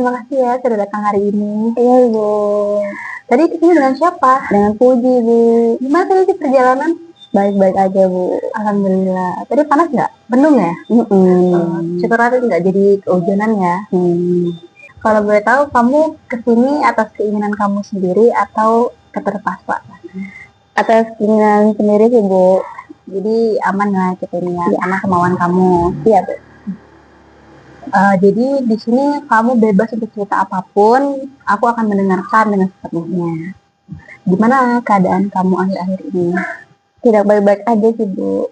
terima kasih ya sudah datang hari ini. Iya, Bu. Tadi kesini dengan siapa? Dengan Puji, Bu. Gimana tadi sih perjalanan? Baik-baik aja, Bu. Alhamdulillah. Tadi panas nggak? Bendung ya? Syukur hati nggak jadi kehujanan ya. Kalau boleh tahu, kamu kesini atas keinginan kamu sendiri atau keterpaksa? Atas keinginan sendiri sih, Bu. Jadi aman lah gitu nih ya, Iya. sama kemauan kamu. Iya, Bu. Jadi di sini kamu bebas untuk cerita apapun, aku akan mendengarkan dengan sepenuhnya. Gimana keadaan kamu akhir-akhir ini? Tidak baik-baik aja sih, Bu.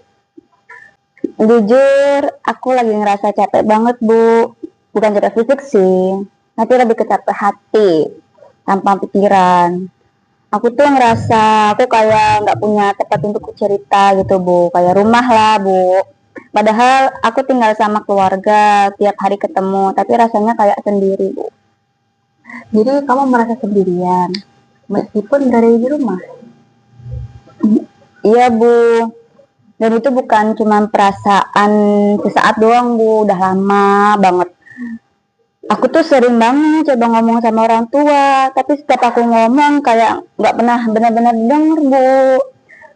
Jujur, aku lagi ngerasa capek banget, Bu. Bukan capek fisik sih, tapi lebih ke capek hati, tanpa pikiran. Aku tuh ngerasa aku kayak nggak punya tempat untuk cerita gitu, Bu. Kayak rumah lah, Bu. Padahal aku tinggal sama keluarga, tiap hari ketemu, tapi rasanya kayak sendiri, Bu. Jadi kamu merasa sendirian, meskipun berada di rumah? Iya, Bu. Dan itu bukan cuma perasaan sesaat doang, Bu. Udah lama banget. Aku tuh sering banget coba ngomong sama orang tua, tapi setiap aku ngomong kayak nggak pernah benar-benar denger, Bu.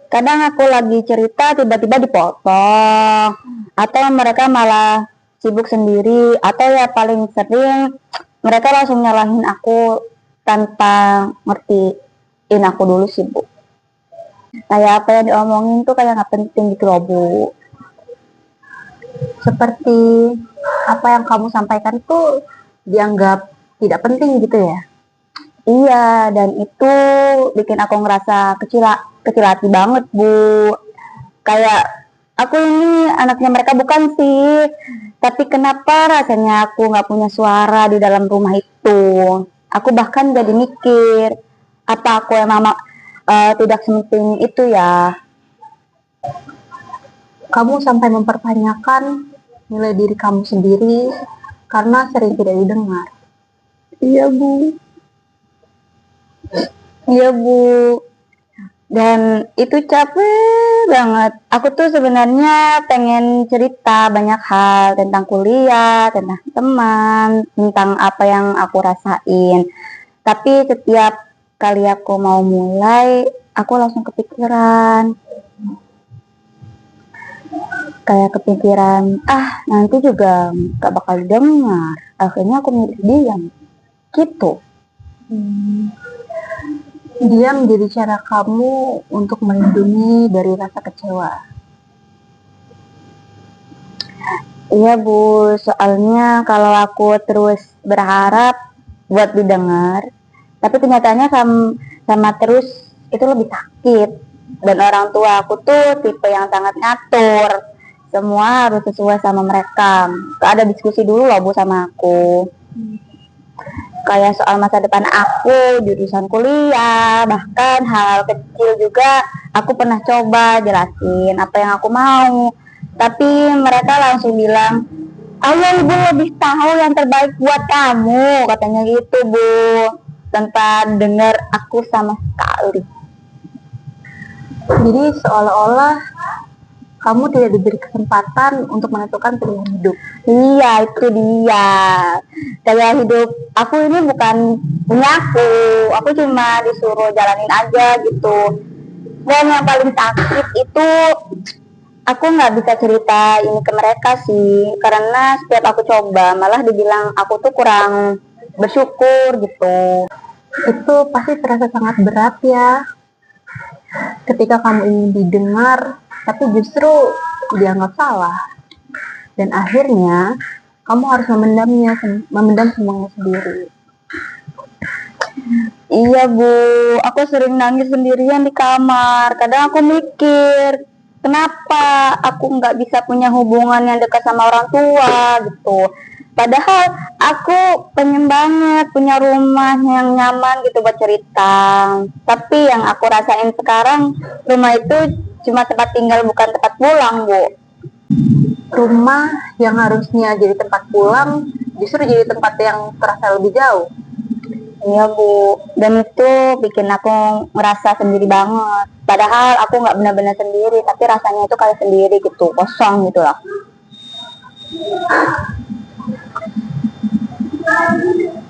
Kadang aku lagi cerita tiba-tiba dipotong, atau mereka malah sibuk sendiri, atau ya paling sering mereka langsung nyalahin aku tanpa ngertiin aku dulu sih, Bu. Kayak apa yang diomongin tuh kayak nggak penting gitu loh, Bu. Seperti apa yang kamu sampaikan tuh dianggap tidak penting gitu ya? Iya, dan itu bikin aku ngerasa kecil hati banget, Bu. Kayak aku ini anaknya mereka bukan sih, tapi kenapa rasanya aku nggak punya suara di dalam rumah itu? Aku bahkan jadi mikir, apa aku emang tidak sepenting itu ya? Kamu sampai mempertanyakan nilai diri kamu sendiri karena sering tidak didengar. Iya, Bu. Iya, Bu. Dan itu capek banget. Aku tuh sebenarnya pengen cerita banyak hal tentang kuliah, tentang teman, tentang apa yang aku rasain. Tapi setiap kali aku mau mulai, aku langsung kepikiran. Kayak kepikiran, nanti juga gak bakal dengar. Akhirnya aku milih diam. Gitu. Dia menjadi cara kamu untuk melindungi dari rasa kecewa. Iya, Bu, soalnya kalau aku terus berharap buat didengar, tapi kenyataannya sama terus itu lebih sakit. Dan orang tua aku tuh tipe yang sangat ngatur, semua harus sesuai sama mereka. Gak ada diskusi dulu loh, Bu, sama aku. Kayak soal masa depan aku, jurusan kuliah, bahkan hal kecil juga aku pernah coba jelasin apa yang aku mau. Tapi mereka langsung bilang, ayo ibu lebih tahu yang terbaik buat kamu, katanya gitu, Bu. Tanpa dengar aku sama sekali. Jadi seolah-olah kamu tidak diberi kesempatan untuk menentukan pilihan hidup. Iya, itu dia. Kayak hidup aku ini bukan punya aku cuma disuruh jalanin aja gitu. Dan yang paling sakit itu aku nggak bisa cerita ini ke mereka sih, karena setiap aku coba malah dibilang aku tuh kurang bersyukur gitu. Itu pasti terasa sangat berat ya, ketika kamu ingin didengar tapi justru dianggap salah, dan akhirnya kamu harus memendam semuanya sendiri. Iya, Bu, aku sering nangis sendirian di kamar. Kadang aku mikir, kenapa aku nggak bisa punya hubungan yang dekat sama orang tua gitu. Padahal aku pengen banget punya rumah yang nyaman gitu buat cerita. Tapi yang aku rasain sekarang, rumah itu cuma tempat tinggal bukan tempat pulang, Bu. Rumah yang harusnya jadi tempat pulang justru jadi tempat yang terasa lebih jauh. Iya, Bu, dan itu bikin aku ngerasa sendiri banget. Padahal aku nggak benar-benar sendiri, tapi rasanya itu kayak sendiri gitu, kosong gitu lah.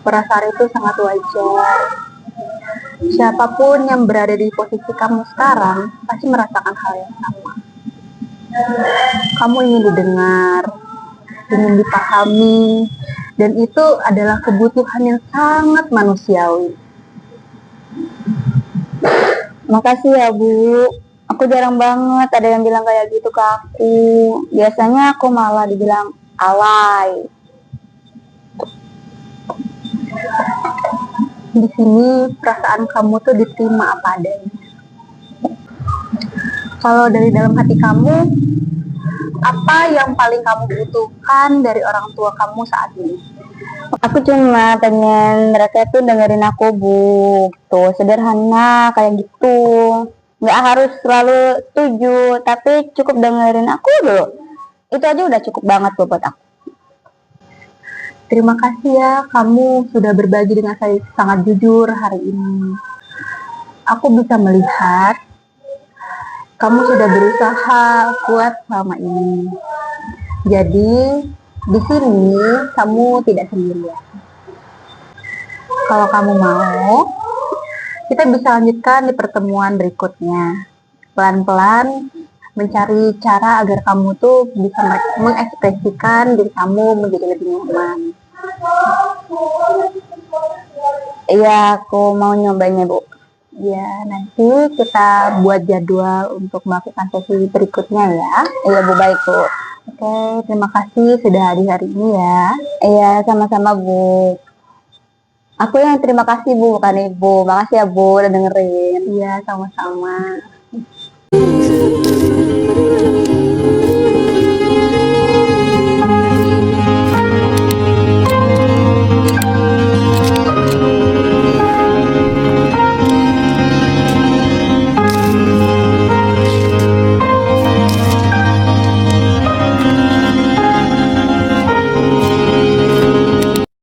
Perasaan itu sangat wajar. Siapapun yang berada di posisi kamu sekarang pasti merasakan hal yang sama. Kamu ingin didengar, ingin dipahami, dan itu adalah kebutuhan yang sangat manusiawi. Makasih ya Bu. Aku jarang banget ada yang bilang kayak gitu ke aku. Biasanya aku malah dibilang alay. Di sini perasaan kamu tuh diterima apa adanya. Kalau dari dalam hati kamu, apa yang paling kamu butuhkan dari orang tua kamu saat ini? Aku cuma pengen mereka tuh dengerin aku Bu. Tuh sederhana kayak gitu. Nggak harus selalu setuju, tapi cukup dengerin aku dulu. Itu aja udah cukup banget buat aku. Terima kasih ya, kamu sudah berbagi dengan saya sangat jujur hari ini. Aku bisa melihat kamu sudah berusaha kuat selama ini. Jadi, di sini kamu tidak sendirian. Kalau kamu mau, kita bisa lanjutkan di pertemuan berikutnya. Pelan-pelan mencari cara agar kamu tuh bisa mengekspresikan diri kamu menjadi lebih nyaman. Iya, aku mau nyobanya Bu. Ya, nanti kita buat jadwal untuk melakukan sesi berikutnya ya. Iya Bu, baik Bu. Oke, terima kasih sudah hadir hari ini ya. Iya, sama-sama Bu. Aku yang terima kasih Bu, bukan Ibu. Makasih ya Bu udah dengerin. Iya, sama-sama.